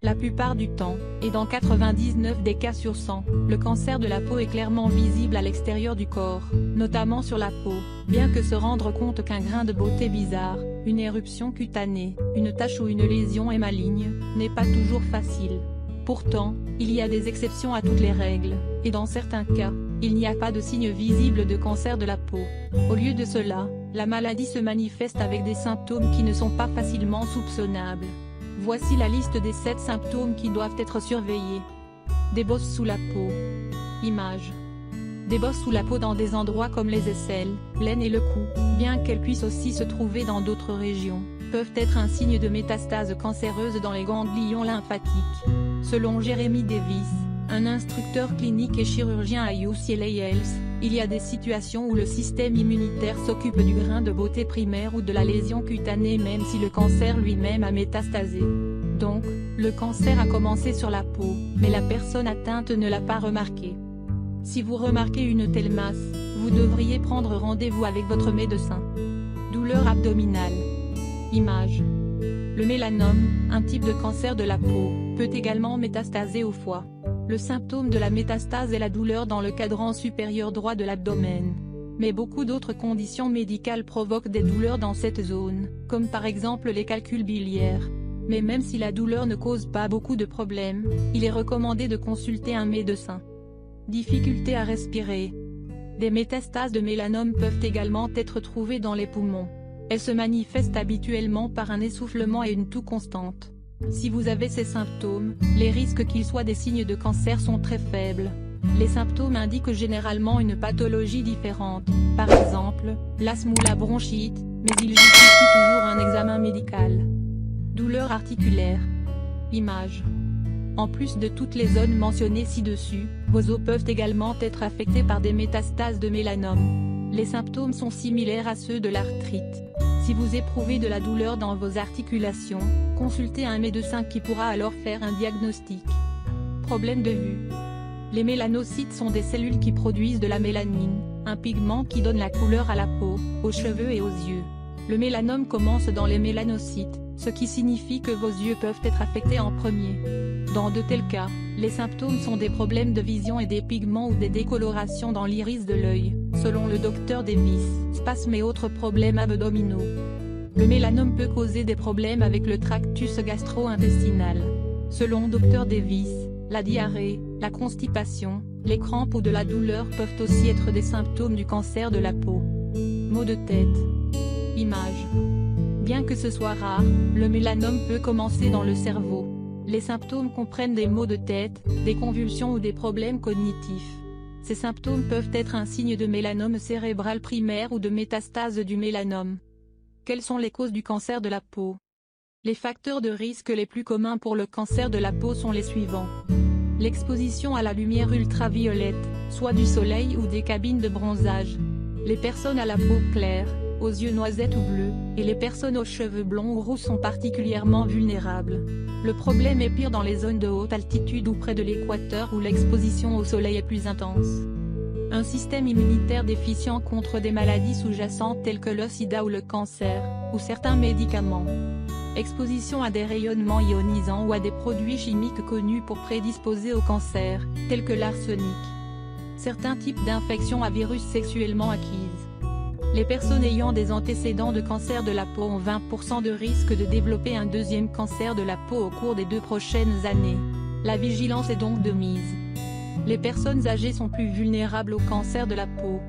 La plupart du temps, et dans 99 des cas sur 100, le cancer de la peau est clairement visible à l'extérieur du corps, notamment sur la peau, bien que se rendre compte qu'un grain de beauté bizarre, une éruption cutanée, une tache ou une lésion est maligne, n'est pas toujours facile. Pourtant, il y a des exceptions à toutes les règles, et dans certains cas, il n'y a pas de signe visible de cancer de la peau. Au lieu de cela, la maladie se manifeste avec des symptômes qui ne sont pas facilement soupçonnables. Voici la liste des 7 symptômes qui doivent être surveillés. Des bosses sous la peau. Image. Des bosses sous la peau dans des endroits comme les aisselles, l'aine et le cou, bien qu'elles puissent aussi se trouver dans d'autres régions, peuvent être un signe de métastase cancéreuse dans les ganglions lymphatiques. Selon Jeremy Davis, un instructeur clinique et chirurgien à UCLA Health, il y a des situations où le système immunitaire s'occupe du grain de beauté primaire ou de la lésion cutanée même si le cancer lui-même a métastasé. Donc, le cancer a commencé sur la peau, mais la personne atteinte ne l'a pas remarqué. Si vous remarquez une telle masse, vous devriez prendre rendez-vous avec votre médecin. Douleur abdominale. Image. Le mélanome, un type de cancer de la peau, peut également métastaser au foie. Le symptôme de la métastase est la douleur dans le cadran supérieur droit de l'abdomen. Mais beaucoup d'autres conditions médicales provoquent des douleurs dans cette zone, comme par exemple les calculs biliaires. Mais même si la douleur ne cause pas beaucoup de problèmes, il est recommandé de consulter un médecin. Difficulté à respirer. Des métastases de mélanome peuvent également être trouvées dans les poumons. Elles se manifestent habituellement par un essoufflement et une toux constante. Si vous avez ces symptômes, les risques qu'ils soient des signes de cancer sont très faibles. Les symptômes indiquent généralement une pathologie différente, par exemple, l'asthme ou la bronchite, mais ils justifient toujours un examen médical. Douleur articulaire. Image. En plus de toutes les zones mentionnées ci-dessus, vos os peuvent également être affectés par des métastases de mélanome. Les symptômes sont similaires à ceux de l'arthrite. Si vous éprouvez de la douleur dans vos articulations, consultez un médecin qui pourra alors faire un diagnostic. Problème de vue. Les mélanocytes sont des cellules qui produisent de la mélanine, un pigment qui donne la couleur à la peau, aux cheveux et aux yeux. Le mélanome commence dans les mélanocytes, ce qui signifie que vos yeux peuvent être affectés en premier. Dans de tels cas, les symptômes sont des problèmes de vision et des pigments ou des décolorations dans l'iris de l'œil, selon le docteur Davis, spasmes et autres problèmes abdominaux. Le mélanome peut causer des problèmes avec le tractus gastro-intestinal. Selon Dr Davis, la diarrhée, la constipation, les crampes ou de la douleur peuvent aussi être des symptômes du cancer de la peau. Maux de tête. Image. Bien que ce soit rare, le mélanome peut commencer dans le cerveau. Les symptômes comprennent des maux de tête, des convulsions ou des problèmes cognitifs. Ces symptômes peuvent être un signe de mélanome cérébral primaire ou de métastase du mélanome. Quelles sont les causes du cancer de la peau? Les facteurs de risque les plus communs pour le cancer de la peau sont les suivants. L'exposition à la lumière ultraviolette, soit du soleil ou des cabines de bronzage. Les personnes à la peau claire, aux yeux noisettes ou bleus, et les personnes aux cheveux blonds ou roux sont particulièrement vulnérables. Le problème est pire dans les zones de haute altitude ou près de l'équateur où l'exposition au soleil est plus intense. Un système immunitaire déficient contre des maladies sous-jacentes telles que le sida ou le cancer, ou certains médicaments. Exposition à des rayonnements ionisants ou à des produits chimiques connus pour prédisposer au cancer, tels que l'arsenic. Certains types d'infections à virus sexuellement acquises. Les personnes ayant des antécédents de cancer de la peau ont 20% de risque de développer un deuxième cancer de la peau au cours des 2 prochaines années. La vigilance est donc de mise. Les personnes âgées sont plus vulnérables au cancer de la peau.